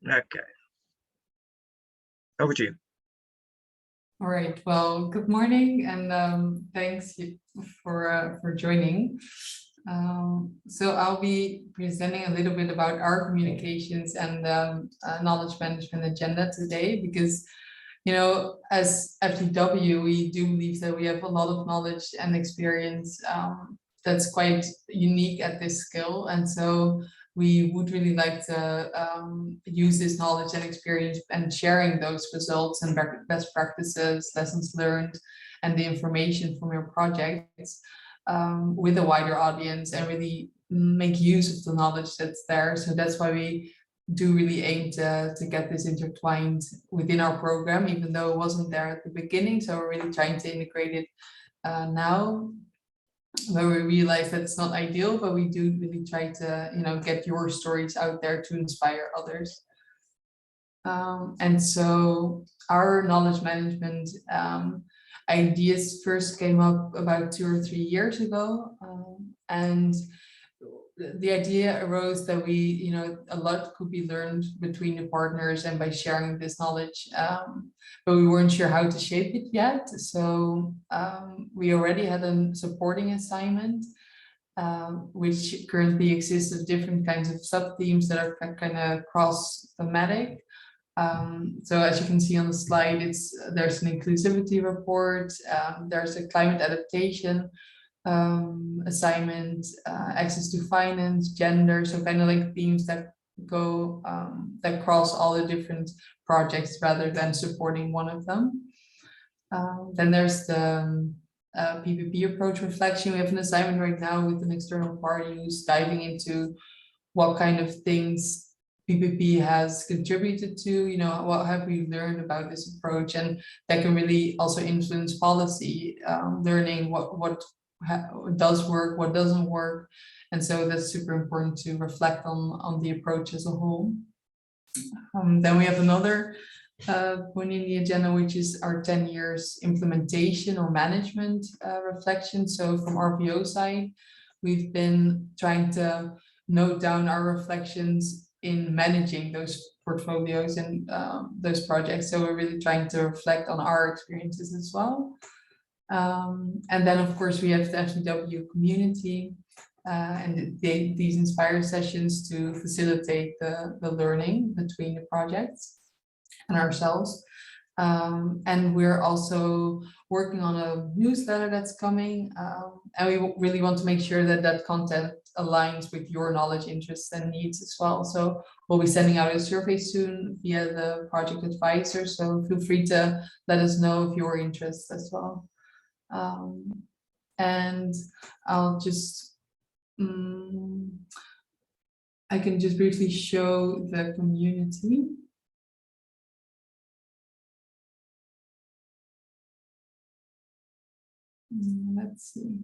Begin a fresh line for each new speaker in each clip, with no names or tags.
Okay, over to you.
All right. Well, good morning, and thanks for joining. So I'll be presenting a little bit about our communications and knowledge management agenda today, because as FDW, we do believe that we have a lot of knowledge and experience that's quite unique at this skill, and so we would really like to use this knowledge and experience and sharing those results and best practices, lessons learned, and the information from your projects with a wider audience and really make use of the knowledge that's there. So that's why we do really aim to get this intertwined within our program, even though it wasn't there at the beginning. So we're really trying to integrate it now, where we realize that it's not ideal, but we do really try to get your stories out there to inspire others. And so our knowledge management ideas first came up about 2 or 3 years ago, and the idea arose that a lot could be learned between the partners and by sharing this knowledge, but we weren't sure how to shape it yet. So we already had a supporting assignment, which currently exists of different kinds of sub-themes that are kind of cross-thematic. So as you can see on the slide, there's an inclusivity report, there's a climate adaptation assignment, access to finance, gender, so kind of like themes that go that cross all the different projects rather than supporting one of them. Then there's the PPP approach reflection. We have an assignment right now with an external party who's diving into what kind of things PPP has contributed to, what have we learned about this approach, and that can really also influence policy, learning what does work, what doesn't work. And so that's super important to reflect on the approach as a whole. Then we have another point in the agenda, which is our 10 years implementation or management reflection. So from RPO side, we've been trying to note down our reflections in managing those portfolios and those projects. So we're really trying to reflect on our experiences as well. And then, of course, we have the FDW community and these inspire sessions to facilitate the learning between the projects and ourselves. And we're also working on a newsletter that's coming, and we really want to make sure that that content aligns with your knowledge, interests, and needs as well. So we'll be sending out a survey soon via the project advisor, so feel free to let us know if you're interested as well. And I'll just, I can just briefly show the community. Let's see.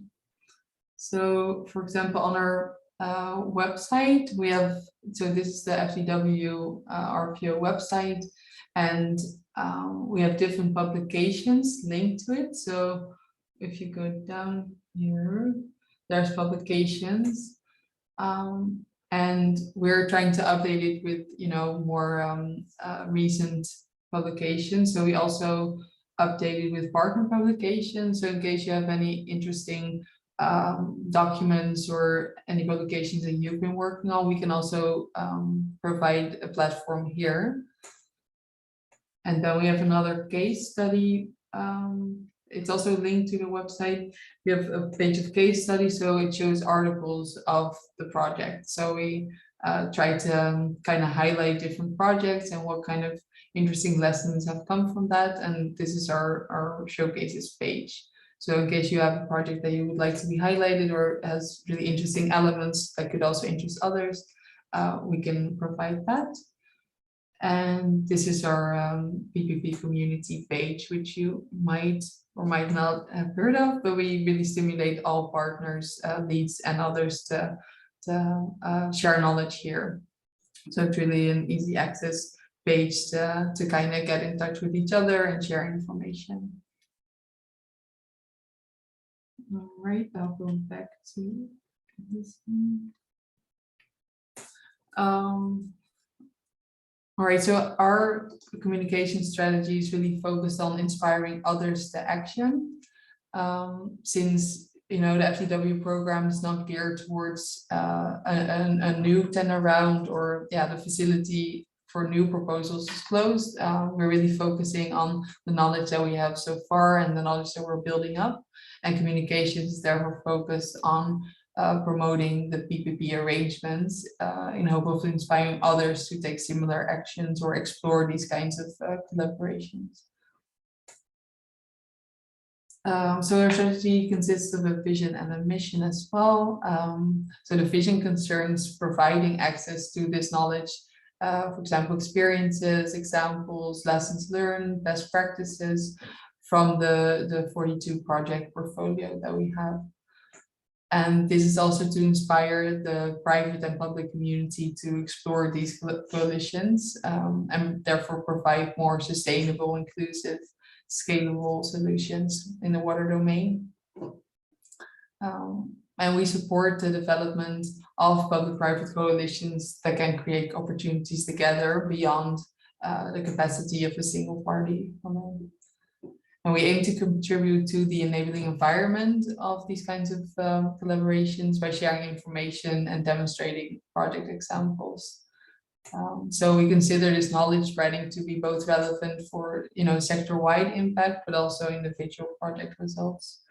So, for example, on our website, we have, so this is the FDW RPO website, and we have different publications linked to it. So if you go down here, there's publications, and we're trying to update it with more recent publications. So we also updated with partner publications. So in case you have any interesting documents or any publications that you've been working on, we can also provide a platform here. And then we have another case study. It's also linked to the website. We have a page of case study, so it shows articles of the project. So we try to kind of highlight different projects and what kind of interesting lessons have come from that. And this is our showcases page. So in case you have a project that you would like to be highlighted or has really interesting elements that could also interest others, we can provide that. And this is our PPP community page, which you might or might not have heard of, but we really stimulate all partners, leads, and others to share knowledge here. So it's really an easy access page to kind of get in touch with each other and share information. All right, I'll go back to this one. All right, so our communication strategy is really focused on inspiring others to action. Since the FDW program is not geared towards a new tender round, or the facility for new proposals is closed. We're really focusing on the knowledge that we have so far and the knowledge that we're building up, and communications is therefore focused on promoting the PPP arrangements in hope of inspiring others to take similar actions or explore these kinds of collaborations. So our strategy consists of a vision and a mission as well. So the vision concerns providing access to this knowledge, for example, experiences, examples, lessons learned, best practices from the 42 project portfolio that we have. And this is also to inspire the private and public community to explore these coalitions and therefore provide more sustainable, inclusive, scalable solutions in the water domain. And we support the development of public-private coalitions that can create opportunities together beyond the capacity of a single party alone. And we aim to contribute to the enabling environment of these kinds of collaborations by sharing information and demonstrating project examples. So we consider this knowledge spreading to be both relevant for sector-wide impact, but also individual project results.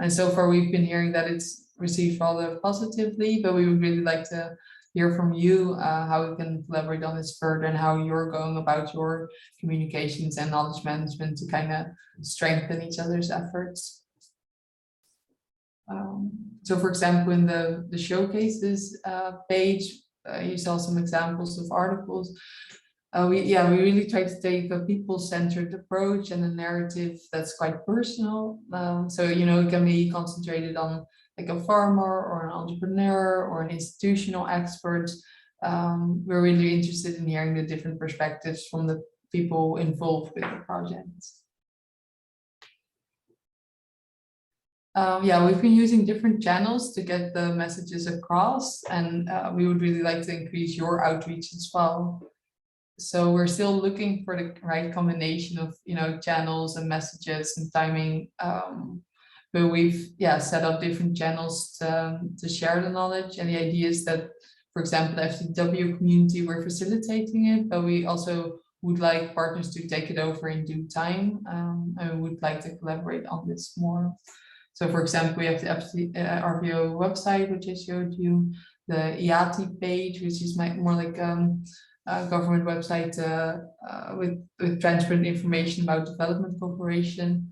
And so far we've been hearing that it's received rather positively, but we would really like to hear from you how we can collaborate on this further and how you're going about your communications and knowledge management to kind of strengthen each other's efforts. So for example, in the showcases page, you saw some examples of articles. We really try to take a people-centered approach and a narrative that's quite personal. So it can be concentrated on like a farmer or an entrepreneur or an institutional expert. We're really interested in hearing the different perspectives from the people involved with the projects. We've been using different channels to get the messages across, and we would really like to increase your outreach as well. So we're still looking for the right combination of channels and messages and timing, but we've set up different channels to share the knowledge. And the idea is that, for example, the FDW community, we're facilitating it, but we also would like partners to take it over in due time, and we would like to collaborate on this more. So for example, we have the RVO website, which I showed you, the IATI page, which is more like a government website with transparent information about development cooperation.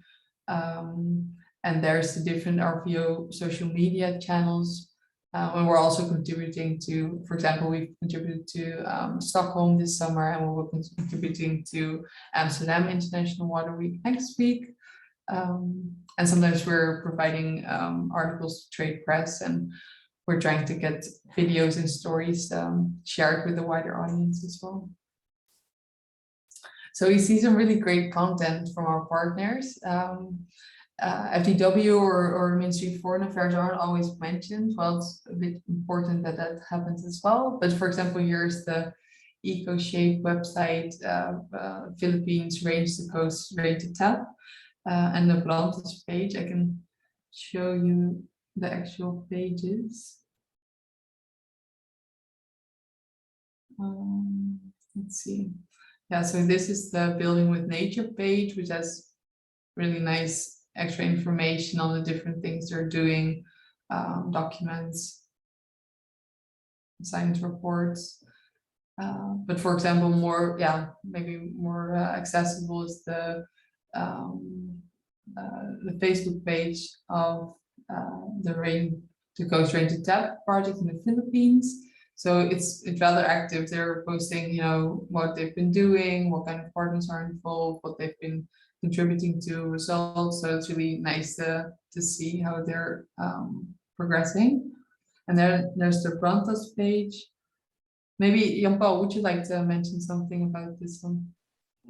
And there's the different RVO social media channels. And we're also contributing to, for example, we've contributed to Stockholm this summer, and we're contributing to Amsterdam International Water Week next week. And sometimes we're providing articles to trade press, and we're trying to get videos and stories shared with the wider audience as well. So we see some really great content from our partners. FDW or Ministry of Foreign Affairs aren't always mentioned. Well, it's a bit important that that happens as well. But for example, here's the EcoShape website, Philippines Range to Coast, Rain to Tap. And the Brantas page, I can show you the actual pages. Let's see. Yeah, so this is the Building with Nature page, which has really nice extra information on the different things they're doing, documents, science reports. But for example, maybe more accessible is the Facebook page of the Rain to Coast, Rain to Tap project in the Philippines. So it's rather active. They're posting, what they've been doing, what kind of partners are involved, what they've been contributing to results. So it's really nice to see how they're progressing. And then there's the Brantas page. Maybe Jan Paul, would you like to mention something about this one?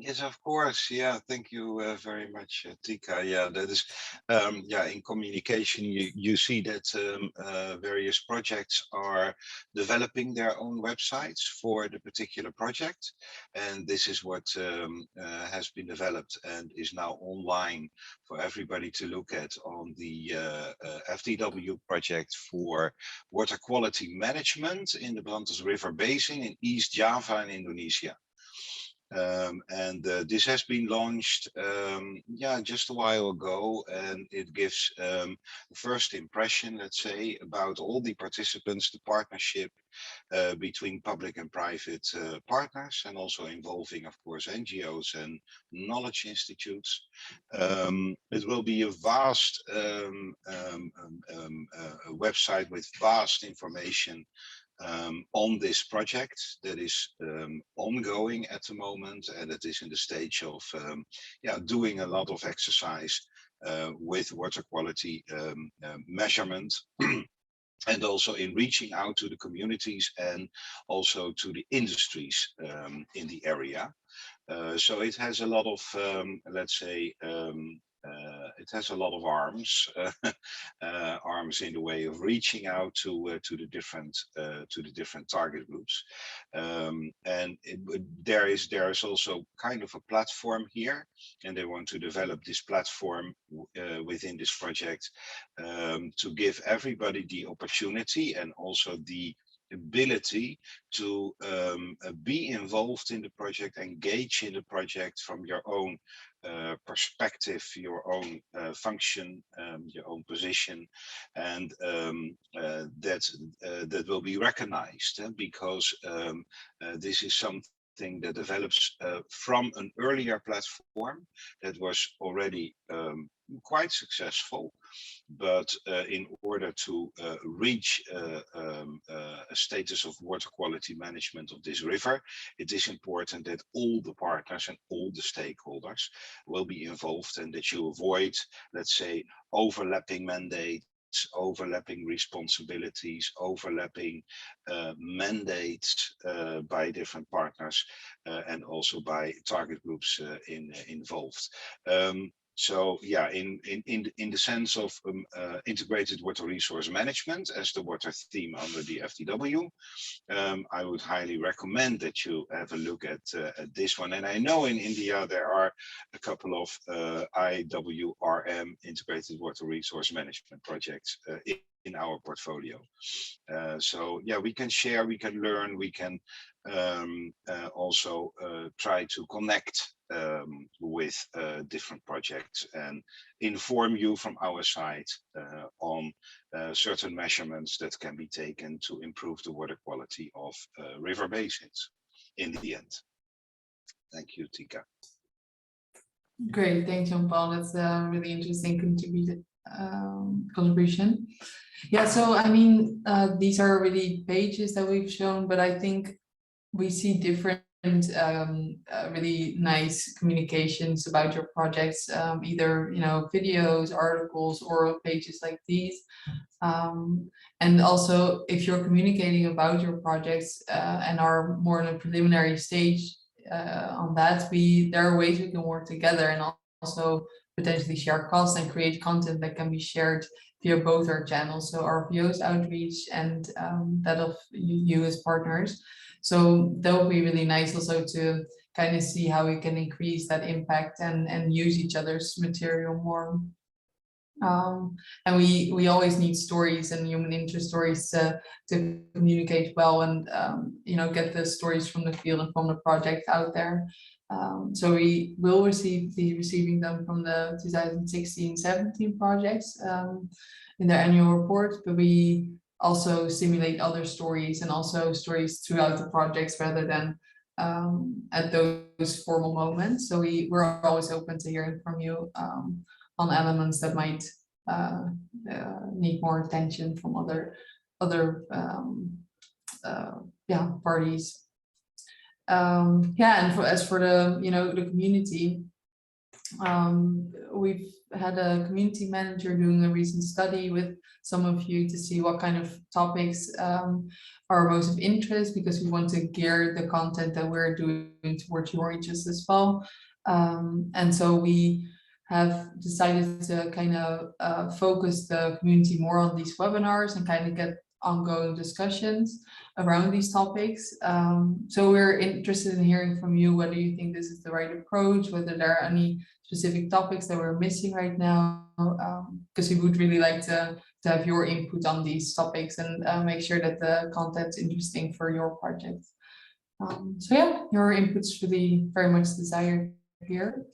Yes, of course. Yeah, thank you very much, Tika. Yeah, that is, yeah, in communication, you see that various projects are developing their own websites for the particular project. And this is what has been developed and is now online for everybody to look at on the FDW project for water quality management in the Brantas River Basin in East Java in Indonesia. And this has been launched, yeah, just a while ago, and it gives first impression, let's say, about all the participants, the partnership between public and private partners, and also involving, of course, NGOs and knowledge institutes. It will be a vast a website with vast information on this project that is ongoing at the moment, and it is in the stage of yeah, doing a lot of exercise with water quality measurement. And also in reaching out to the communities and also to the industries in the area. So it has a lot of, let's say, it has a lot of arms, arms in the way of reaching out to the different target groups, and there is also kind of a platform here, and they want to develop this platform within this project to give everybody the opportunity and also the ability to be involved in the project, engage in the project from your own perspective, your own function, your own position, and that will be recognized because this is something that develops from an earlier platform that was already quite successful. But in order to reach a status of water quality management of this river, it is important that all the partners and all the stakeholders will be involved, and that you avoid, let's say, overlapping mandates, overlapping responsibilities, overlapping mandates by different partners and also by target groups involved. So yeah, in the sense of integrated water resource management as the water theme under the FDW, I would highly recommend that you have a look at this one. And I know in India there are a couple of IWRM, integrated water resource management projects in our portfolio. So yeah, we can share, we can learn, we can also try to connect with different projects and inform you from our side on certain measurements that can be taken to improve the water quality of river basins in the end. Thank you, Tika.
Great, thanks, Jean-Paul. That's a really interesting contribution. Yeah, so I mean, these are really pages that we've shown, but I think we see different really nice communications about your projects, either videos, articles, oral pages like these, and also if you're communicating about your projects and are more in a preliminary stage on that, there are ways we can work together and also potentially share costs and create content that can be shared via both our channels, so RPO's outreach and that of you as partners. So that would be really nice also to kind of see how we can increase that impact and use each other's material more. And we always need stories and human interest stories to communicate well and get the stories from the field and from the project out there. So we will be receiving them from the 2016-17 projects in their annual report, but we also simulate other stories and also stories throughout the projects rather than at those formal moments. So we're always open to hearing from you on elements that might need more attention from other parties. Yeah, and as for the the community, We've had a community manager doing a recent study with some of you to see what kind of topics are most of interest, because we want to gear the content that we're doing towards your interests as well. And so we have decided to kind of focus the community more on these webinars and kind of get ongoing discussions around these topics. So we're interested in hearing from you whether you think this is the right approach, whether there are any specific topics that we're missing right now, because we would really like to have your input on these topics and make sure that the content's interesting for your project. So yeah, your input's really very much desired here.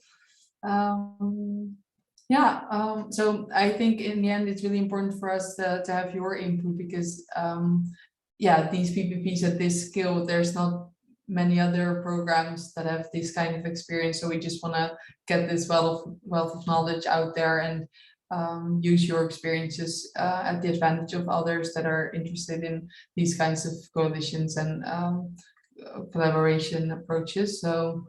So I think in the end, it's really important for us to have your input, because yeah, these PPPs at this scale, there's not many other programs that have this kind of experience. So we just want to get this wealth of knowledge out there and use your experiences at the advantage of others that are interested in these kinds of coalitions and collaboration approaches. So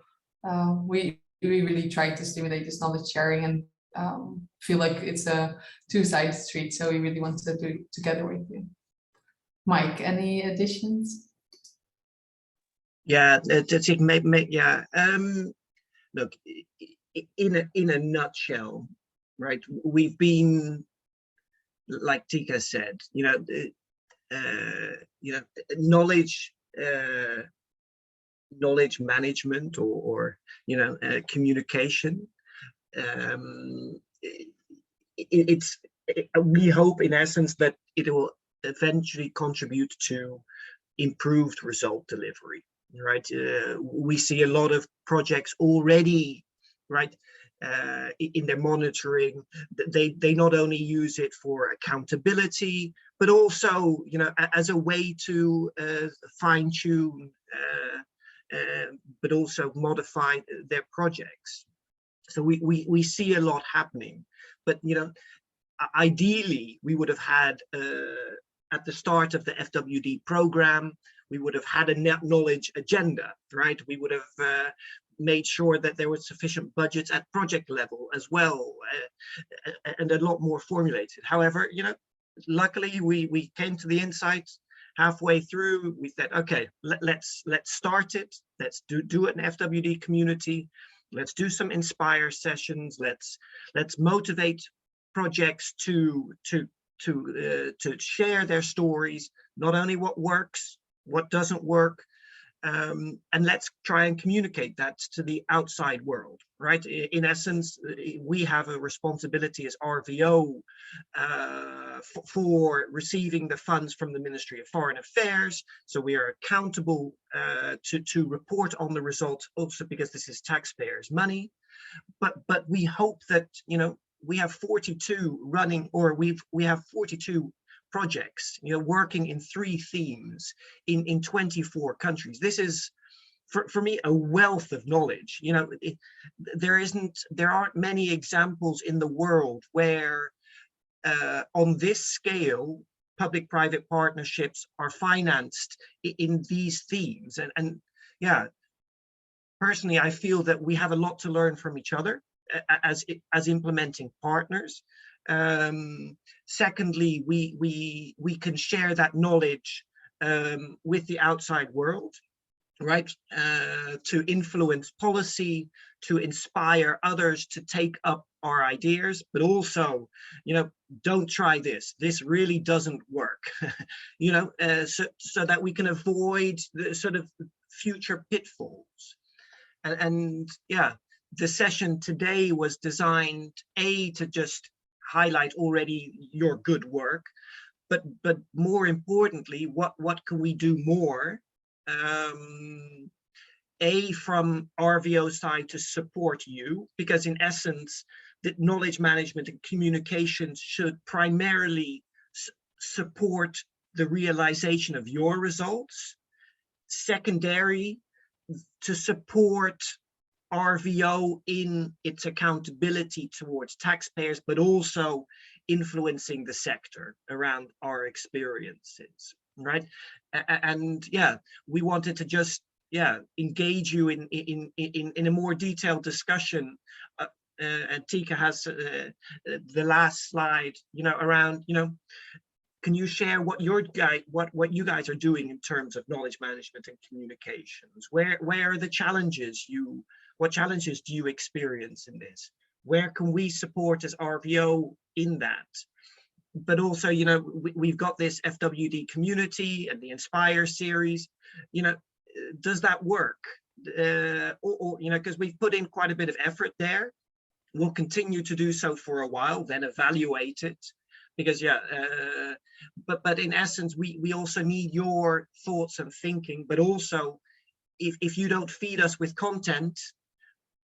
we really try to stimulate this knowledge sharing and feel like it's a two-sided street. So we really want to do it together with you. Mike, any additions?
Yeah, that's it. Yeah. Look, in a nutshell, right? We've been, like Tika said, knowledge management or communication. We hope, in essence, that it will eventually contribute to improved result delivery. Right, we see a lot of projects already, right, in their monitoring. They not only use it for accountability, but also, as a way to fine tune, but also modify their projects. So we see a lot happening, but ideally we would have had at the start of the FWD program, we would have had a knowledge agenda, right? We would have made sure that there was sufficient budgets at project level as well, and a lot more formulated. However, luckily we came to the insight halfway through. We said, okay, let's start it. Let's do an FWD community. Let's do some inspire sessions. Let's motivate projects to share their stories, not only what works, what doesn't work, and let's try and communicate that to the outside world, right? In essence, we have a responsibility as RVO for receiving the funds from the Ministry of Foreign Affairs. So we are accountable to report on the results, also because this is taxpayers' money. But we hope that, we have 42 running, or we have 42 projects, working in 3 themes in 24 countries. This is, for me, a wealth of knowledge. There aren't many examples in the world where on this scale, public-private partnerships are financed in these themes. And yeah, personally, I feel that we have a lot to learn from each other as implementing partners. Secondly, we can share that knowledge with the outside world, right? To influence policy, to inspire others to take up our ideas, but also, don't try this. This really doesn't work, so that we can avoid the sort of future pitfalls. And yeah, the session today was designed, to just highlight already your good work, but more importantly, what can we do more? From RVO side to support you, because in essence, the knowledge management and communications should primarily support the realization of your results. Secondary, to support RVO in its accountability towards taxpayers, but also influencing the sector around our experiences, right? And yeah, we wanted to just engage you in a more detailed discussion and Tika has the last slide, around, can you share what what you guys are doing in terms of knowledge management and communications? Where are the challenges what challenges do you experience in this? Where can we support as RVO in that? But also, we've got this FWD community and the Inspire series, does that work? Because we've put in quite a bit of effort there. We'll continue to do so for a while, then evaluate it. Because but in essence, we also need your thoughts and thinking, but also if you don't feed us with content,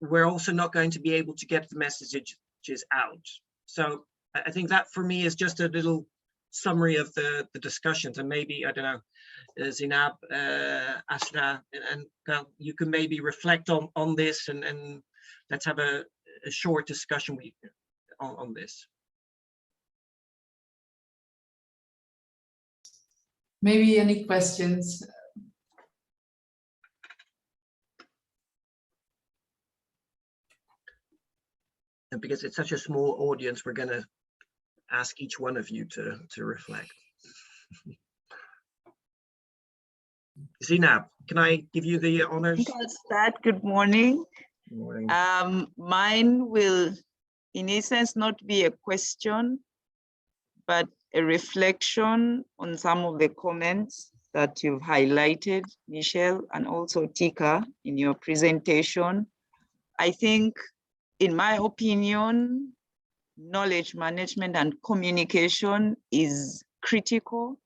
we're also not going to be able to get the messages out. So I think that for me is just a little summary of the discussions, and maybe, I don't know, Zinab, Asra, and you can maybe reflect on this, and let's have a short discussion on this.
Maybe any questions?
And because it's such a small audience, we're going to ask each one of you to reflect. Zinab, can I give you the honors?
I'll start. Good morning.
Good morning.
Mine will, in essence, not be a question, but a reflection on some of the comments that you've highlighted, Michelle, and also Tika, in your presentation. I think, in my opinion, knowledge management and communication is critical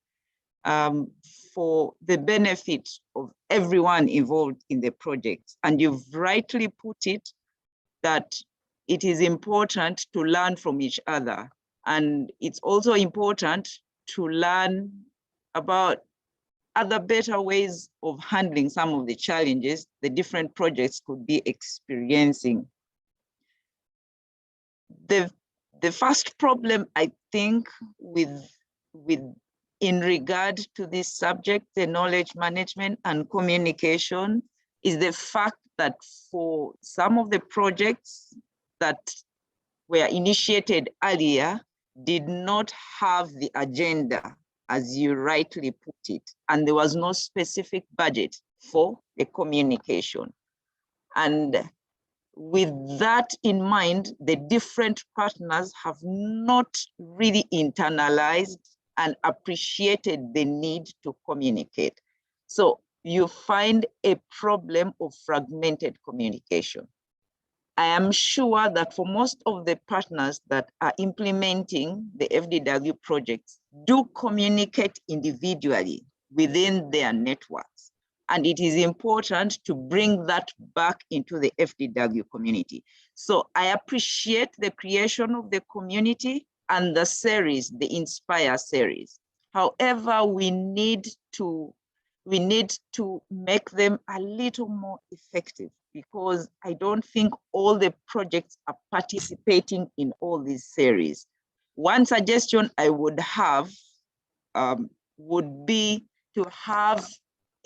for the benefit of everyone involved in the project. And you've rightly put it that it is important to learn from each other. And it's also important to learn about other better ways of handling some of the challenges the different projects could be experiencing. The first problem, I think, in regard to this subject, the knowledge management and communication, is the fact that for some of the projects that were initiated earlier did not have the agenda, as you rightly put it, and there was no specific budget for the communication. And with that in mind, the different partners have not really internalized and appreciated the need to communicate. So you find a problem of fragmented communication. I am sure that for most of the partners that are implementing the FDW projects do communicate individually within their networks. And it is important to bring that back into the FDW community. So I appreciate the creation of the community and the series, the Inspire series. However, we need to make them a little more effective, because I don't think all the projects are participating in all these series. One suggestion I would have would be to have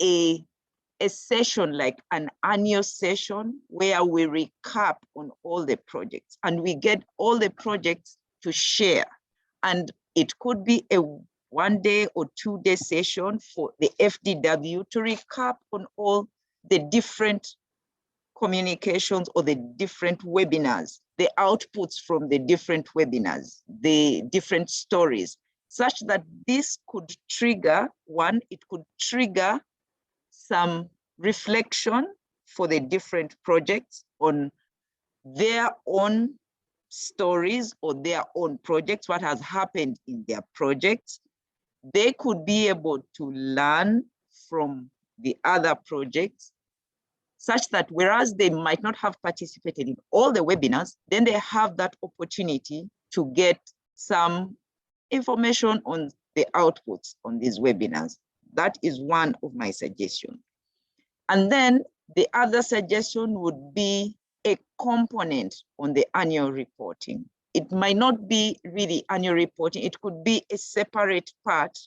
a session, like an annual session, where we recap on all the projects and we get all the projects to share. And it could be a 1 day or 2 day session for the FDW to recap on all the different communications or the different webinars, the outputs from the different webinars, the different stories, such that this could trigger, it could trigger some reflection for the different projects on their own stories or their own projects, what has happened in their projects. They could be able to learn from the other projects, such that whereas they might not have participated in all the webinars, then they have that opportunity to get some information on the outputs on these webinars. That is one of my suggestions. And then the other suggestion would be a component on the annual reporting. It might not be really annual reporting. It could be a separate part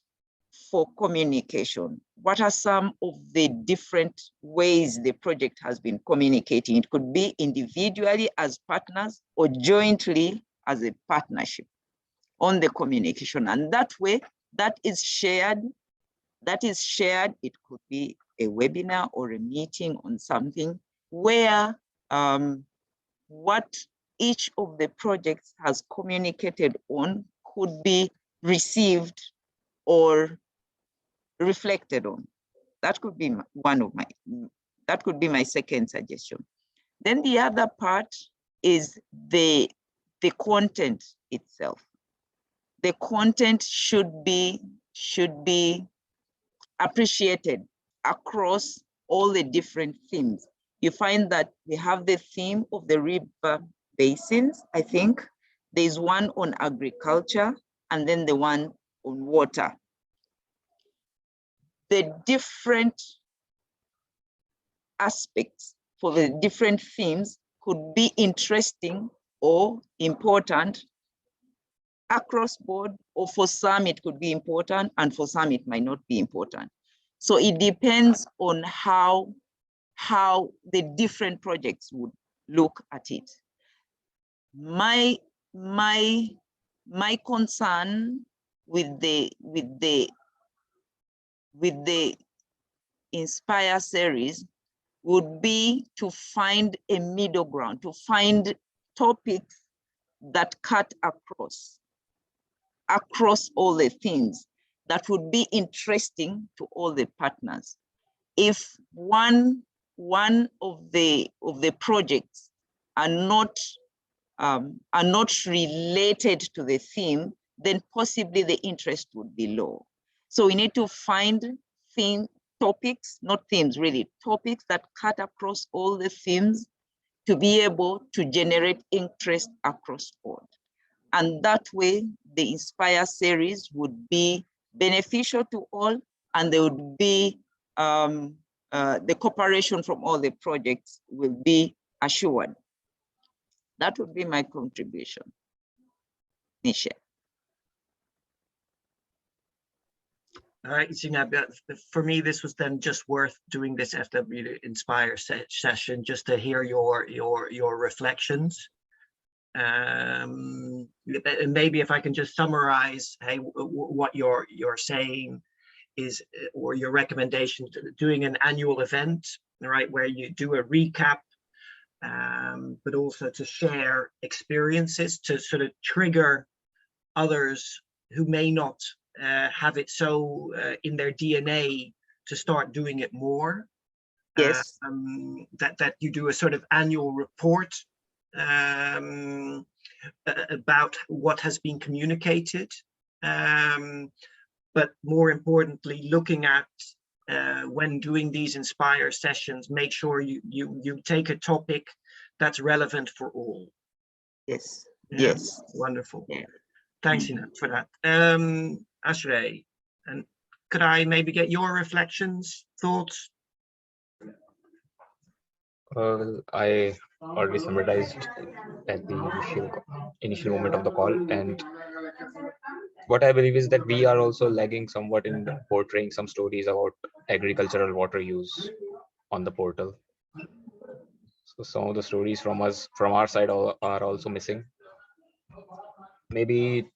for communication. What are some of the different ways the project has been communicating? It could be individually as partners or jointly as a partnership on the communication. And that way, that is shared. It could be a webinar or a meeting on something where what each of the projects has communicated on could be received or reflected on. That could be that could be my second suggestion. Then the other part is the content itself. The content should be appreciated across all the different themes. You find that we have the theme of the river basins, I think. There's one on agriculture and then the one on water. The different aspects for the different themes could be interesting or important across board, or for some it could be important and for some it might not be important. So it depends on how the different projects would look at it. My concern with the Inspire series would be to find a middle ground, to find topics that cut across all the things that would be interesting to all the partners. If one of the projects are not related to the theme, then possibly the interest would be low. So we need to find topics, not themes, really, topics that cut across all the themes to be able to generate interest across board. And that way, the Inspire series would be beneficial to all, and there would be the cooperation from all the projects will be assured. That would be my contribution. Michelle.
All right, Zina, for me, this was then just worth doing this FW Inspire session just to hear your reflections. And maybe if I can just summarize, hey, what you're saying is, or your recommendation, doing an annual event, right, where you do a recap, but also to share experiences to sort of trigger others who may not have it so in their DNA to start doing it more.
Yes.
That you do a sort of annual report about what has been communicated, but more importantly, looking at when doing these Inspire sessions, make sure you take a topic that's relevant for all.
Yes.
Yeah,
yes.
Wonderful.
Yeah.
Thanks, Ina, for that. Ashrey, and could I maybe get your reflections, thoughts?
I already summarized at the initial moment of the call, and what I believe is that we are also lagging somewhat in portraying some stories about agricultural water use on the portal. So some of the stories from our side are also missing. Maybe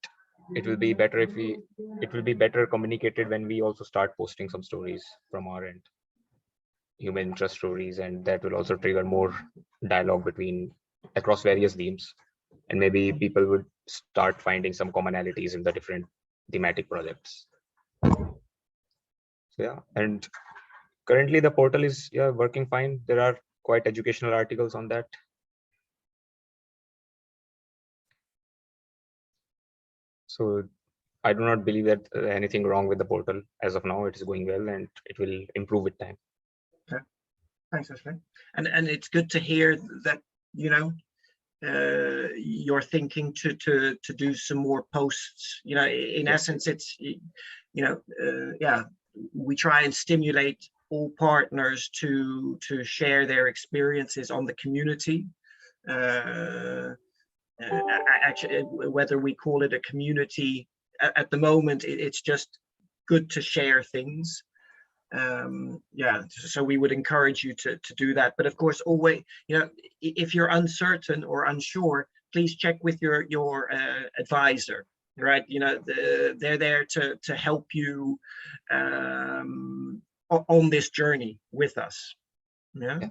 it will be better if it will be better communicated when we also start posting some stories from our end, human interest stories, and that will also trigger more dialogue across various themes, and maybe people would start finding some commonalities in the different thematic projects. So yeah, and currently the portal is working fine. There are quite educational articles on that. So I do not believe that anything wrong with the portal as of now. It is going well and it will improve with time.
Okay. Thanks, Ashley. And it's good to hear that, you know, you're thinking to do some more posts. You know, in essence, it's, you know, yeah, we try and stimulate all partners to share their experiences on the community. Actually, whether we call it a community at the moment, it's just good to share things. Yeah, so we would encourage you to do that. But of course, always, you know, if you're uncertain or unsure, please check with your advisor, right? You know, they're there to help you on this journey with us. Yeah.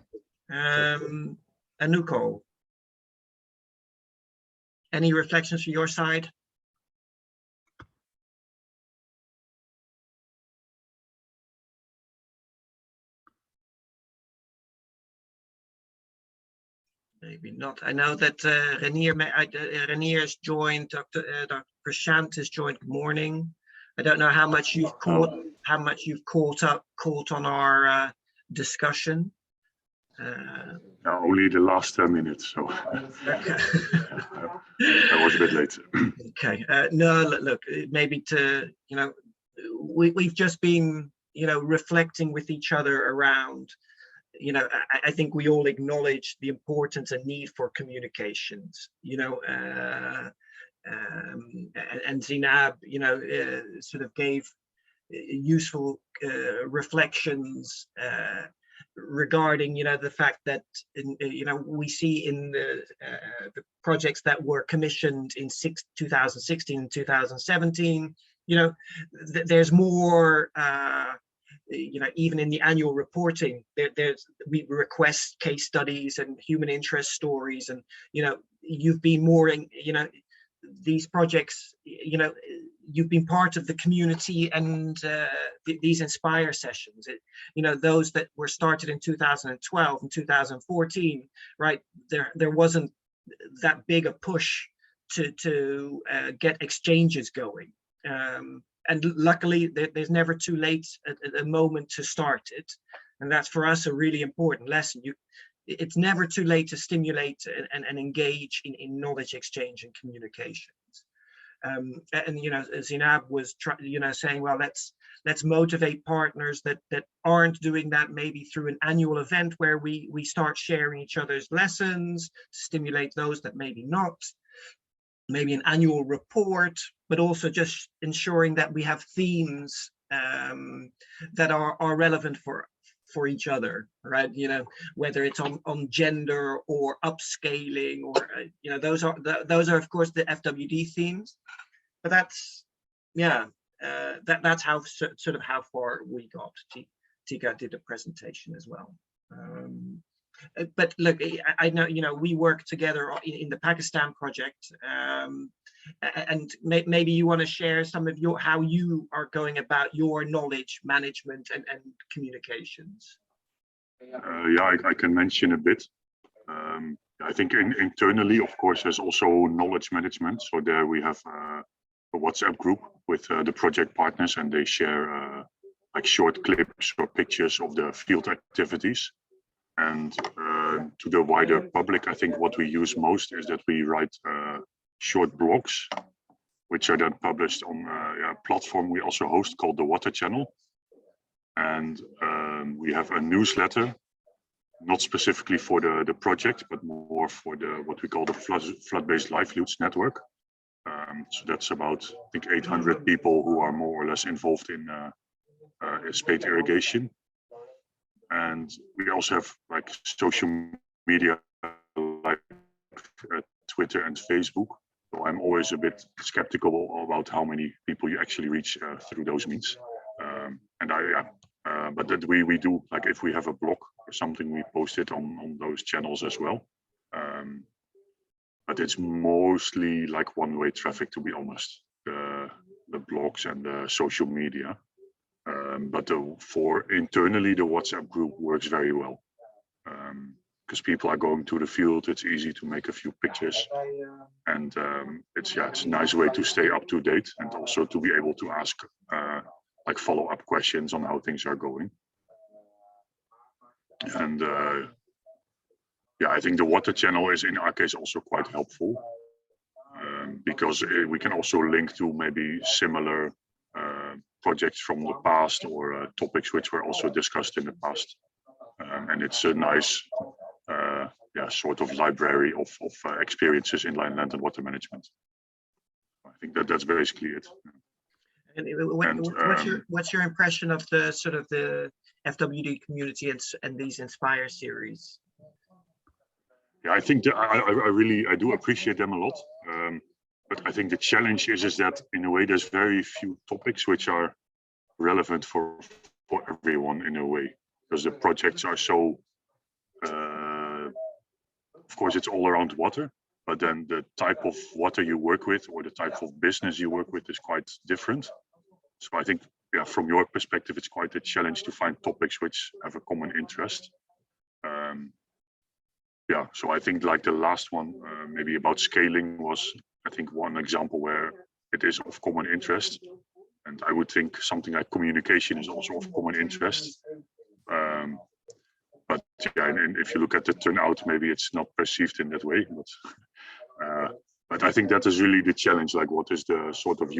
Anuko, any reflections from your side? Maybe not. I know that Renier has joined. Dr. Prashant has joined. Good morning. I don't know how much you've caught on our discussion.
Only the last 10 minutes, so
Okay.
I was a bit late.
Okay. No, look, maybe to, you know, we've just been, you know, reflecting with each other around, you know, I think we all acknowledge the importance and need for communications, you know, and Zinab, you know, sort of gave useful reflections regarding, you know, the fact that, you know, we see in the projects that were commissioned in 2016 and 2017, you know, there's more, you know, even in the annual reporting, we request case studies and human interest stories, and, you know, you've been more in, you know, these projects, you know, you've been part of the community, and these Inspire sessions, you know, those that were started in 2012 and 2014, right? There wasn't that big a push to get exchanges going. And luckily, there's never too late at a moment to start it. And that's for us a really important lesson. It's never too late to stimulate and engage in knowledge exchange and communications. And you know, Zinab was you know, saying, well, let's motivate partners that aren't doing that, maybe through an annual event where we start sharing each other's lessons, stimulate those that maybe not, maybe an annual report, but also just ensuring that we have themes that are relevant for each other, right? You know, whether it's on gender or upscaling, or you know, those are of course the FWD themes. But that's, yeah, that's how sort of how far we got. Tika did a presentation as well. But look, I know, you know, we work together in the Pakistan project, and maybe you want to share some of how you are going about your knowledge management and communications.
Yeah, I can mention a bit. I think internally, of course, there's also knowledge management. So there we have a WhatsApp group with the project partners, and they share like short clips or pictures of the field activities. And to the wider public, I think what we use most is that we write short blogs, which are then published on a platform we also host called the Water Channel. And we have a newsletter, not specifically for the project, but more for what we call the flood-based livelihoods network. So that's about, I think, 800 people who are more or less involved in spade irrigation. And we also have like social media like Twitter and Facebook. So I'm always a bit skeptical about how many people you actually reach through those means. But that we do, like if we have a blog or something, we post it on those channels as well. But it's mostly like one-way traffic, to be honest, the blogs and the social media. But for internally, the WhatsApp group works very well because people are going to the field. It's easy to make a few pictures, and it's a nice way to stay up to date and also to be able to ask like follow-up questions on how things are going. And yeah, I think the Water Channel is in our case also quite helpful because we can also link to maybe similar projects from the past or topics which were also discussed in the past. And it's a nice sort of library of experiences in land and water management. I think that's basically it.
And
And,
what's your impression of the sort of the FWD community and these Inspire series?
Yeah, I think I do appreciate them a lot. But I think the challenge is that in a way there's very few topics which are relevant for everyone in a way, because the projects are so. Of course, it's all around water, but then the type of water you work with or the type of business you work with is quite different. So I think, yeah, from your perspective, it's quite a challenge to find topics which have a common interest. Yeah, so I think like the last one, maybe about scaling was, I think, one example where it is of common interest. And I would think something like communication is also of common interest. But yeah, and if you look at the turnout, maybe it's not perceived in that way. But I think that is really the challenge. Like, what is the sort of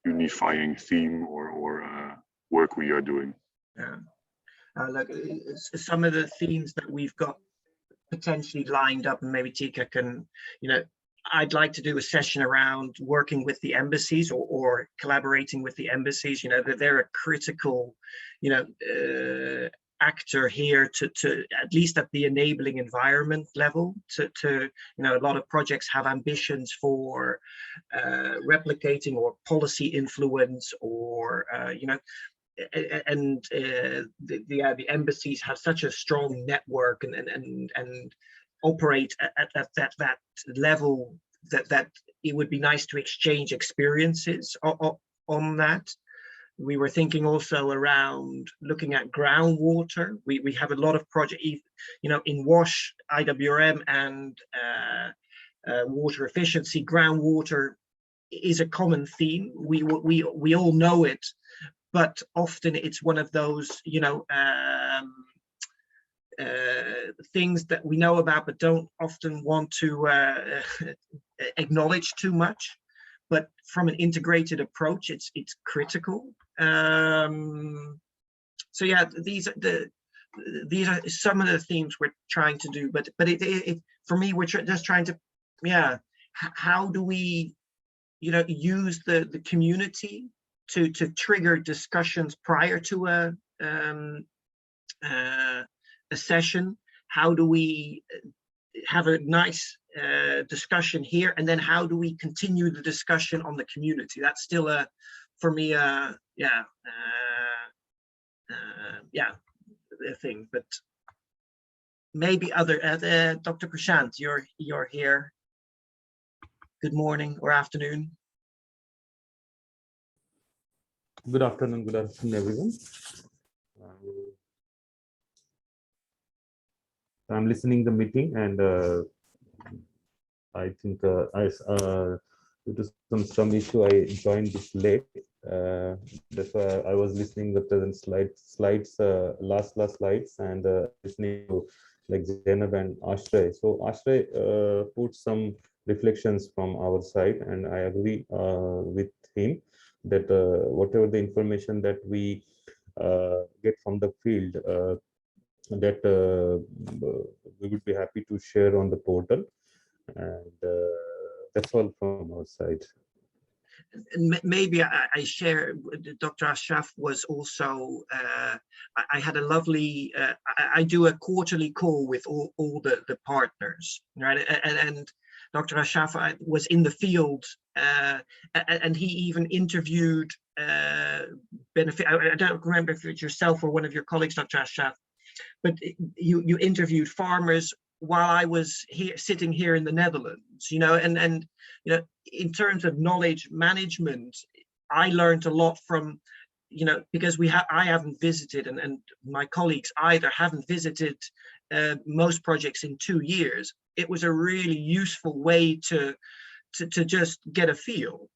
unifying theme or work we are doing?
Yeah. Like some of the themes that we've got potentially lined up, and maybe Tika can, I'd like to do a session around working with the embassies or collaborating with the embassies. That they're a critical, actor here to at least at the enabling environment level. To a lot of projects have ambitions for replicating or policy influence or and the embassies have such a strong network and operate at that level that it would be nice to exchange experiences on that. We were thinking also around looking at groundwater. We have a lot of projects, in WASH, IWRM, and water efficiency. Groundwater is a common theme. We all know it. But often it's one of those, things that we know about, but don't often want to acknowledge too much. But from an integrated approach, it's critical. So yeah, these are some of the themes we're trying to do. But it for me, we're just trying to, how do we, use the community to trigger discussions prior to a session? How do we have a nice discussion here, and then how do we continue the discussion on the community? That's still for me a thing. But maybe other Dr. Prashant, you're here. Good morning or afternoon.
Good afternoon, everyone. I'm listening the meeting, and I think due to some issue I joined this late. That's why I was listening the present slides, last slides, and listening to like Zainab and Ashray. So Ashray put some reflections from our side, and I agree with him that whatever the information that we get from the field, that we would be happy to share on the portal, and that's all from our side.
Maybe I share, Dr. Ashraf was also, I had a lovely, I do a quarterly call with all the partners, right? And Dr. Ashraf was in the field, and he even interviewed benefit. I don't remember if it's yourself or one of your colleagues, Dr. Ashraf, but you interviewed farmers while I was sitting here in the Netherlands, and in terms of knowledge management, I learned a lot from, because I haven't visited, and my colleagues either haven't visited most projects in 2 years. It was a really useful way to just get a feel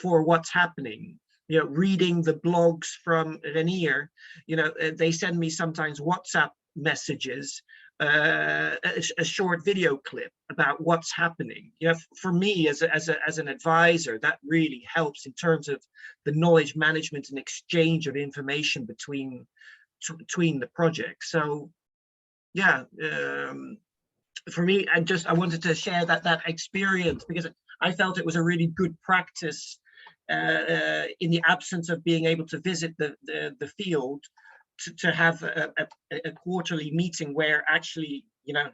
for what's happening. Reading the blogs from Renier, they send me sometimes WhatsApp messages, a short video clip about what's happening. For me as an advisor, that really helps in terms of the knowledge management and exchange of information between the projects. So yeah, for me, I wanted to share that experience, because I felt it was a really good practice in the absence of being able to visit the field to have a quarterly meeting where actually, you know,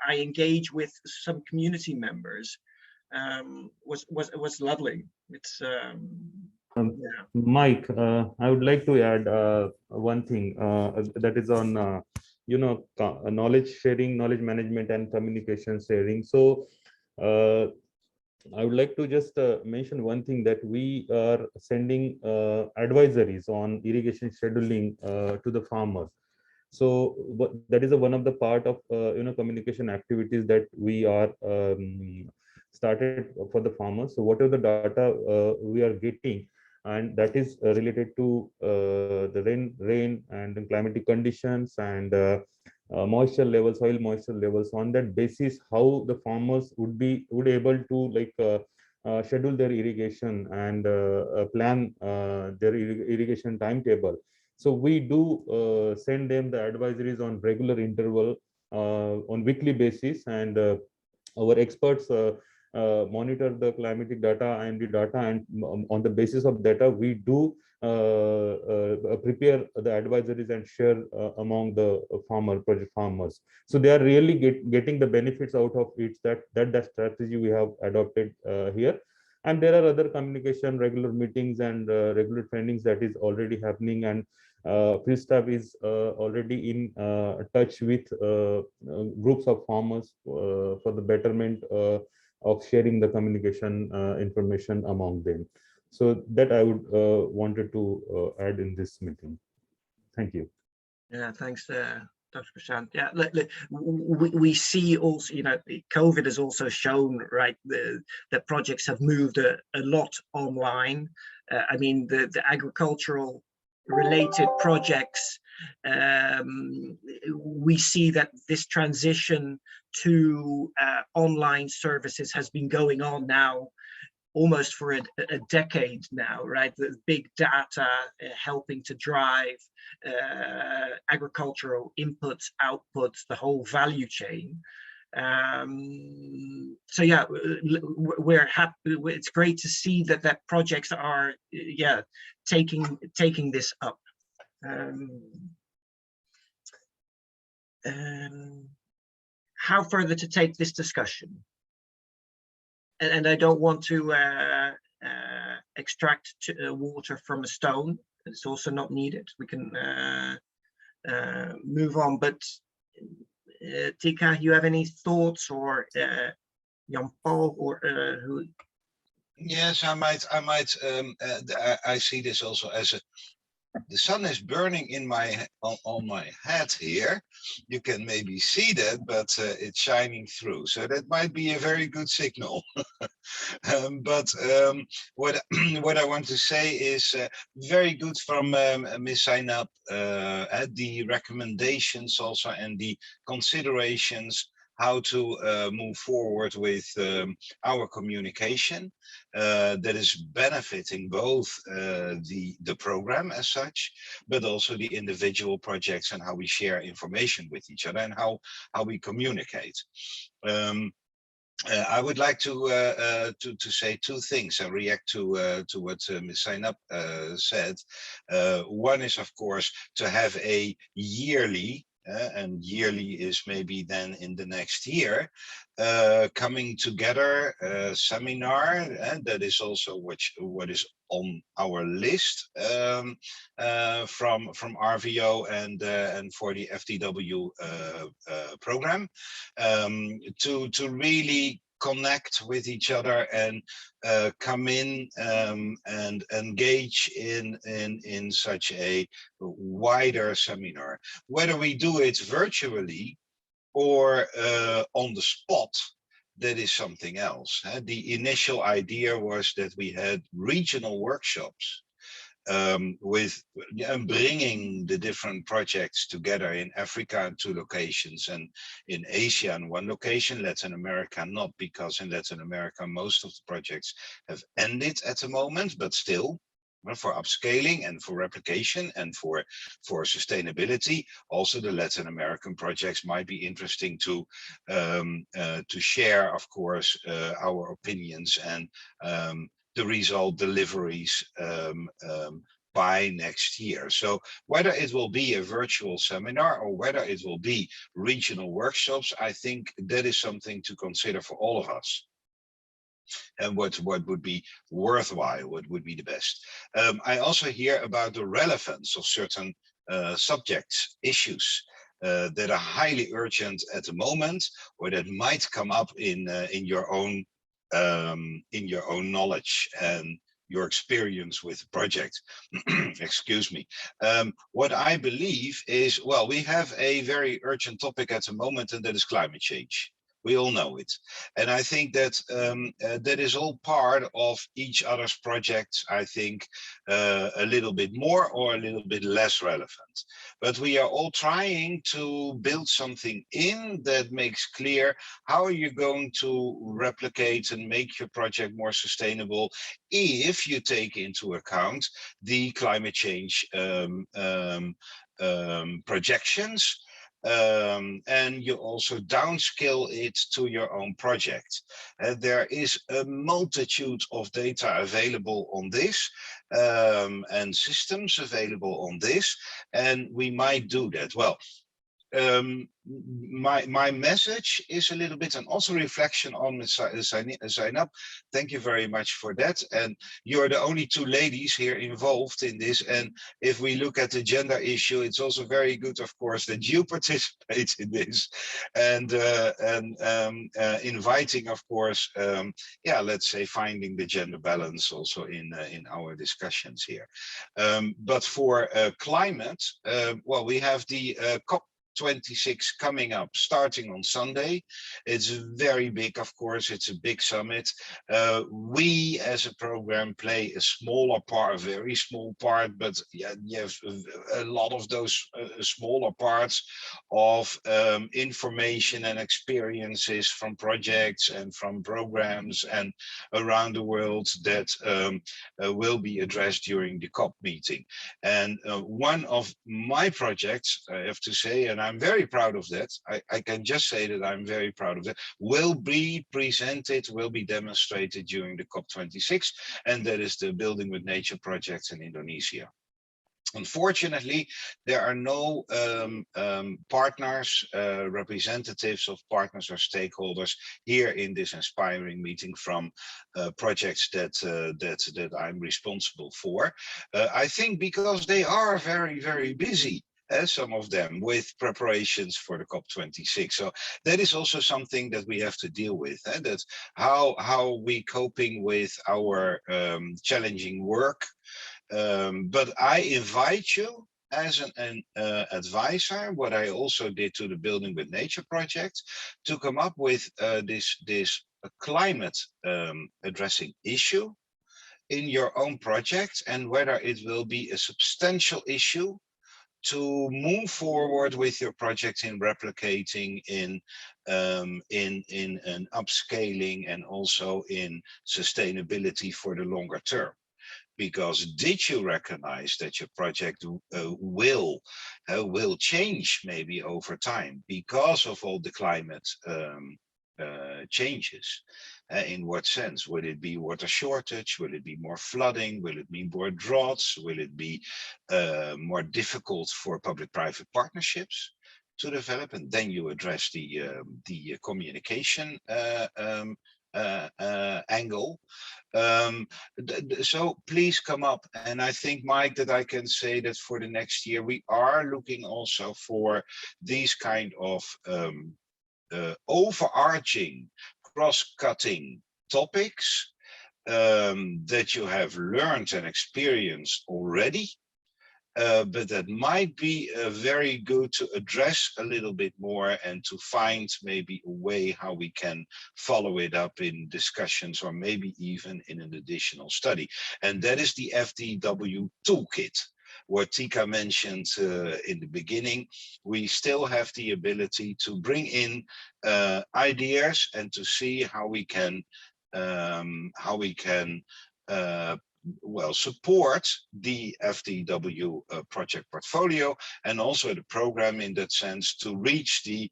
I engage with some community members. Was lovely. It's yeah.
Mike, I would like to add one thing that is on knowledge sharing, knowledge management, and communication sharing. So I would like to just mention one thing, that we are sending advisories on irrigation scheduling to the farmers. So that is one of the part of communication activities that we are started for the farmers. So whatever the data we are getting, and that is related to the rain and the climatic conditions and moisture levels, soil moisture levels. On that basis, how the farmers would able to like schedule their irrigation and plan their irrigation timetable. So we do send them the advisories on regular interval on weekly basis, and our experts monitor the climatic data and the data, and on the basis of data we do prepare the advisories and share among the project farmers. So they are really getting the benefits out of it. That strategy we have adopted here. And there are other communication, regular meetings, and regular trainings that is already happening, and field staff is already in touch with groups of farmers for the betterment of sharing the communication information among them. So that I would wanted to add in this meeting. Thank you.
Yeah, thanks, Dr. Prashant. Yeah, we see also, you know, COVID has also shown, right, that projects have moved a lot online. I mean, the agricultural related projects, we see that this transition to online services has been going on now almost for a decade now, right? The big data helping to drive agricultural inputs, outputs, the whole value chain. So yeah, we're happy. It's great to see that projects are taking this up. How further to take this discussion? And I don't want to extract water from a stone. It's also not needed. We can move on. But Tika, you have any thoughts, or Jan-Paul, or who?
Yes, I might. I see this also as a. The sun is burning in on my head here. You can maybe see that, but it's shining through. So that might be a very good signal. But what what I want to say is very good from Ms. Zainab, the recommendations also and the considerations how to move forward with our communication that is benefiting both the program as such, but also the individual projects and how we share information with each other and how we communicate. I would like to say two things and react to what Ms. Zainab said. One is, of course, to have a yearly, and yearly is maybe then in the next year, coming together seminar, and that is also what is on our list from RVO and for the FDW program, to really connect with each other and come in and engage in such a wider seminar. Whether we do it virtually or on the spot, that is something else. The initial idea was that we had regional workshops with bringing the different projects together in Africa in 2 locations and in Asia in 1 location, Latin America not, because in Latin America most of the projects have ended at the moment, but still for upscaling and for replication and for sustainability. Also, the Latin American projects might be interesting to share, of course, our opinions and the result deliveries by next year. So whether it will be a virtual seminar or whether it will be regional workshops, I think that is something to consider for all of us. And what would be worthwhile, what would be the best. I also hear about the relevance of certain subjects, issues that are highly urgent at the moment, or that might come up in your own knowledge and your experience with the project. Excuse me. What I believe is, well, we have a very urgent topic at the moment, and that is climate change. We all know it. And I think that that is all part of each other's projects, I think, a little bit more or a little bit less relevant. But we are all trying to build something in that makes clear how are you going to replicate and make your project more sustainable if you take into account the climate change projections, and you also downscale it to your own project. There is a multitude of data available on this, and systems available on this, and we might do that. Well, my message is a little bit, and also reflection on sign up. Thank you very much for that. And you're the only two ladies here involved in this. And if we look at the gender issue, it's also very good, of course, that you participate in this, and inviting, of course, yeah, let's say finding the gender balance also in our discussions here. But for climate, well, we have the COP26 coming up starting on Sunday. It's very big, of course, it's a big summit. We as a program play a smaller part, a very small part, but yeah, you have a lot of those smaller parts of information and experiences from projects and from programs and around the world that will be addressed during the COP meeting. And one of my projects, I have to say, and I'm very proud of that, I can just say that I'm very proud of that, will be presented, will be demonstrated during the COP26, and that is the Building with Nature project in Indonesia. Unfortunately, there are no partners, representatives of partners or stakeholders here in this inspiring meeting from projects that I'm responsible for. I think because they are very, very busy. Some of them with preparations for the COP26. So that is also something that we have to deal with. That's how we coping with our challenging work. But I invite you as an advisor, what I also did to the Building with Nature project, to come up with this climate addressing issue in your own project, and whether it will be a substantial issue to move forward with your project in replicating, in an upscaling, and also in sustainability for the longer term. Because did you recognize that your project will change maybe over time because of all the climate changes? In what sense? Will it be water shortage? Will it be more flooding? Will it be more droughts? Will it be more difficult for public-private partnerships to develop? And then you address the communication angle. So please come up. And I think, Mike, that I can say that for the next year, we are looking also for these kind of overarching, cross-cutting topics that you have learned and experienced already, but that might be very good to address a little bit more and to find maybe a way how we can follow it up in discussions, or maybe even in an additional study. And that is the FDW toolkit. What Tika mentioned in the beginning, we still have the ability to bring in ideas and to see how we can well, support the FDW project portfolio and also the program in that sense to reach the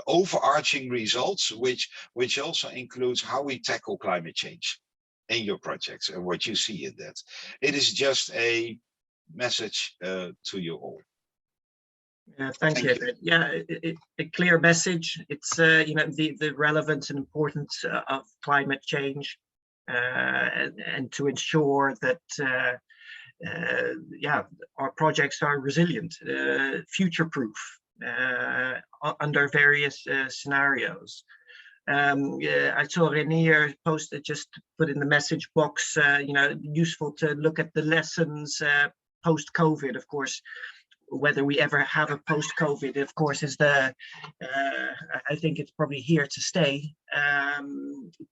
overarching results, which also includes how we tackle climate change in your projects and what you see in that. It is just a message to you all.
Thank you. Yeah, a clear message. It's you know, the relevance and importance of climate change, and to ensure that yeah, our projects are resilient, future-proof under various scenarios. Yeah, I saw Renier posted, just put in the message box, you know, useful to look at the lessons post-COVID, of course. Whether we ever have a post-COVID, of course, is the, I think it's probably here to stay,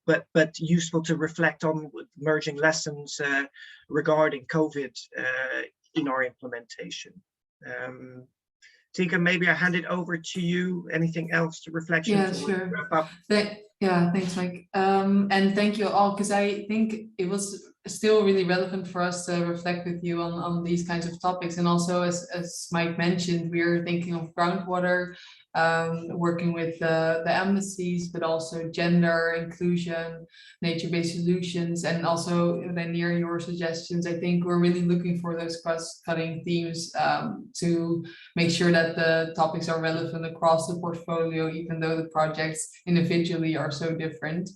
but useful to reflect on emerging lessons regarding COVID in our implementation. Tika, maybe I hand it over to you. Anything else to reflection?
Yeah, sure.
Wrap up?
Yeah, thanks, Mike. And thank you all, because I think it was still really relevant for us to reflect with you on these kinds of topics. And also, as Mike mentioned, we're thinking of groundwater, working with the embassies, but also gender, inclusion, nature-based solutions, and also then near your suggestions. I think we're really looking for those cross-cutting themes to make sure that the topics are relevant across the portfolio, even though the projects individually are so different,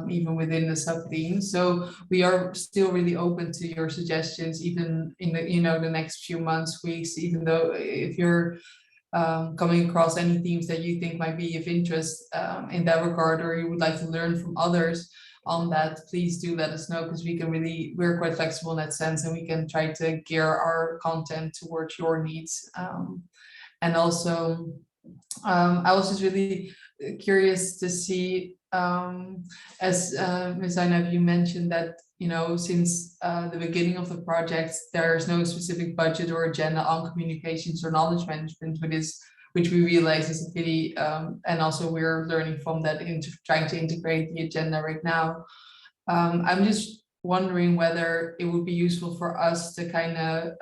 even within the sub-theme. So we are still really open to your suggestions, even in the, you know, the next few months, weeks, even though if you're coming across any themes that you think might be of interest in that regard, or you would like to learn from others on that, please do let us know, because we can really, we're quite flexible in that sense, and we can try to gear our content towards your needs. And also, I was just really curious to see, as Ms. Zainab, you mentioned that, you know, since the beginning of the project, there's no specific budget or agenda on communications or knowledge management, which we realize is a pity, and also we're learning from that into trying to integrate the agenda right now. I'm just wondering whether it would be useful for us to kind of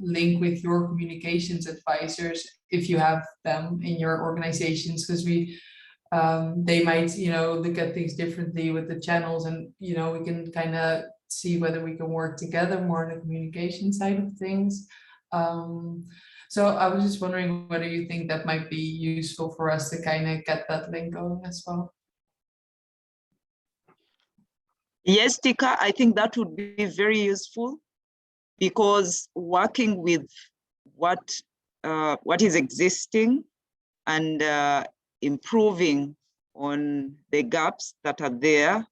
link with your communications advisors, if you have them in your organizations, because they might, you know, look at things differently with the channels, and, you know, we can kind of see whether we can work together more on the communication side of things. So I was just wondering whether you think that might be useful for us to kind of get that link going as well.
Yes, Tika, I think that would be very useful, because working with what is existing and improving on the gaps that are there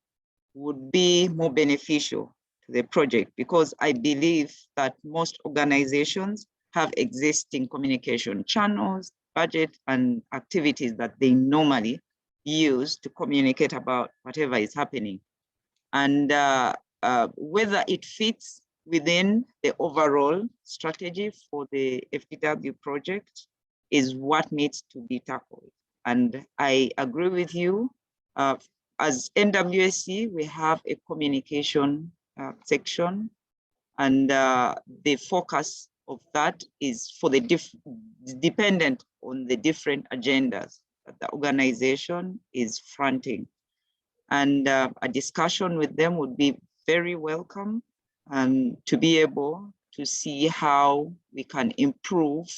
would be more beneficial to the project, because I believe that most organizations have existing communication channels, budget, and activities that they normally use to communicate about whatever is happening. And whether it fits within the overall strategy for the FDW project is what needs to be tackled. And I agree with you. As NWSC, we have a communication section, and the focus of that is for the dependent on the different agendas that the organization is fronting. And a discussion with them would be very welcome, and to be able to see how we can improve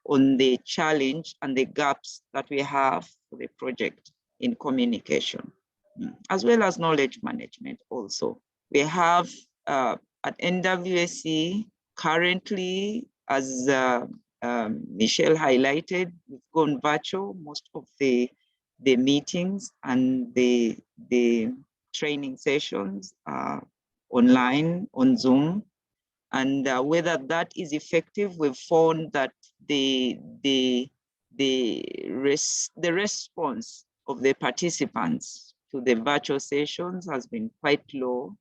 on the challenge and the gaps that we have for the project in communication, as well as knowledge management also. We have at NWSC currently, as Michelle highlighted, we've gone virtual. Most of the meetings and the training sessions are online on Zoom. And whether that is effective, we've found that the response of the participants to the virtual sessions has been quite low.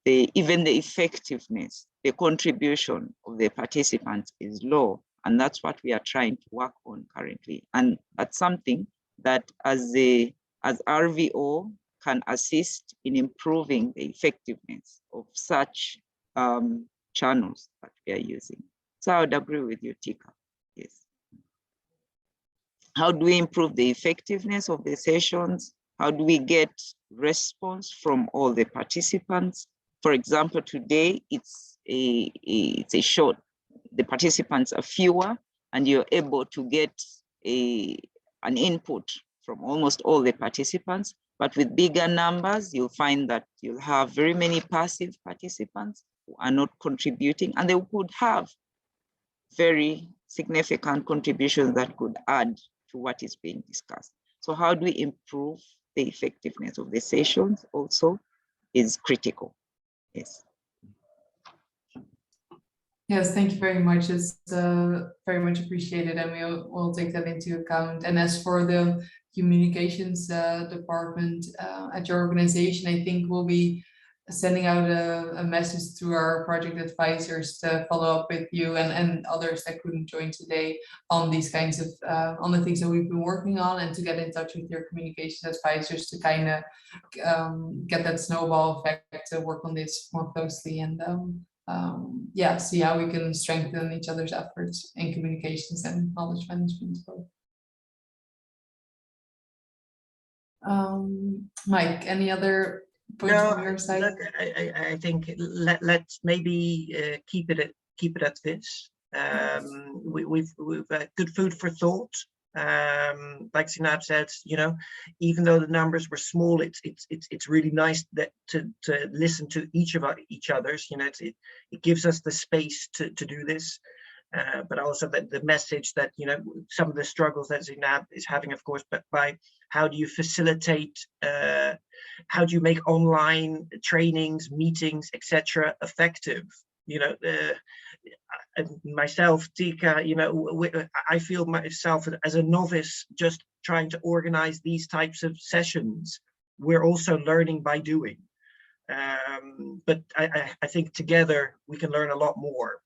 Even the effectiveness, the contribution of the participants is low. And that's what we are trying to work on currently. And that's something that as RVO, can assist in improving the effectiveness of such channels that we are using. So I would agree with you, Tika. Yes. How do we improve the effectiveness of the sessions? How do we get response from all the participants? For example, today it's a short, the participants are fewer, and you're able to get an input from almost all the participants. But with bigger numbers, you'll find that you'll have very many passive participants who are not contributing, and they could have very significant contributions that could add to what is being discussed. So how do we improve the effectiveness of the sessions also is critical. Yes.
Yes, thank you very much. It's very much appreciated, and we'll take that into account. And as for the communications department at your organization, I think we'll be sending out a message to our project advisors to follow up with you and others that couldn't join today on these kinds of on the things that we've been working on, and to get in touch with your communications advisors to kind of get that snowball effect to work on this more closely, and yeah, see how we can strengthen each other's efforts in communications and knowledge management. Mike, any other points from your side?
Look, I think let's maybe keep it at this. We've good food for thought. Like Sinab said, you know, even though the numbers were small, it's really nice that to listen to each other's. You know, it gives us the space to do this. But also that the message that, you know, some of the struggles that Zinab is having, of course, but by how do you facilitate, how do you make online trainings, meetings, etc. effective? You know, myself, Tika, you know, I feel myself as a novice just trying to organize these types of sessions. We're also learning by doing. But I think together we can learn a lot more.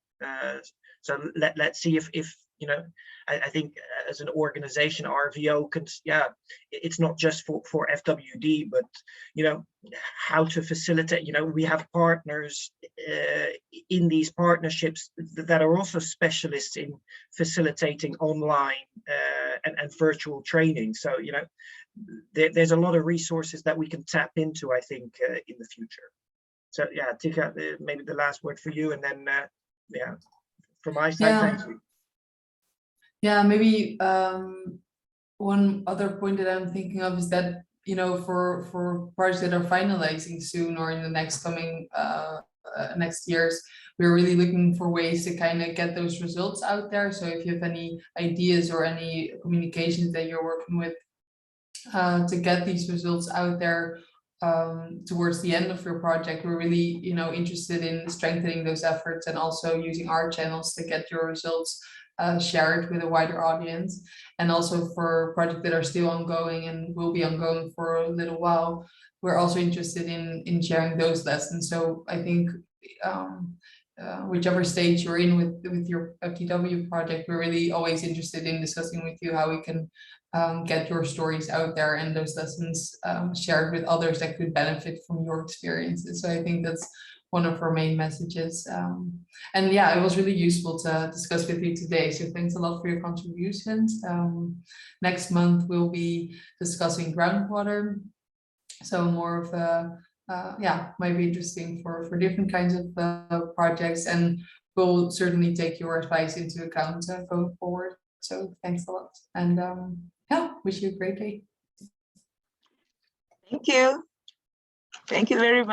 So let's see if you know, I think as an organization, RVO can, yeah, it's not just for FWD, but, you know, how to facilitate, you know, we have partners in these partnerships that are also specialists in facilitating online and virtual training. So, you know, there's a lot of resources that we can tap into, I think, in the future. So yeah, Tika, maybe the last word for you, and then yeah, from my side,
Yeah.
thank you.
Yeah, maybe one other point that I'm thinking of is that, you know, for projects that are finalizing soon or in the next coming next years, we're really looking for ways to kind of get those results out there. So if you have any ideas or any communications that you're working with to get these results out there towards the end of your project, we're really, you know, interested in strengthening those efforts and also using our channels to get your results shared with a wider audience. And also for projects that are still ongoing and will be ongoing for a little while, we're also interested in sharing those lessons. So I think whichever stage you're in with your FDW project, we're really always interested in discussing with you how we can get your stories out there and those lessons shared with others that could benefit from your experiences. So I think that's one of our main messages. And yeah, it was really useful to discuss with you today. So thanks a lot for your contributions. Next month, we'll be discussing groundwater. So more of a, yeah, might be interesting for different kinds of projects, and we'll certainly take your advice into account going forward. So thanks a lot. And yeah, wish you a great day.
Thank you. Thank you very much.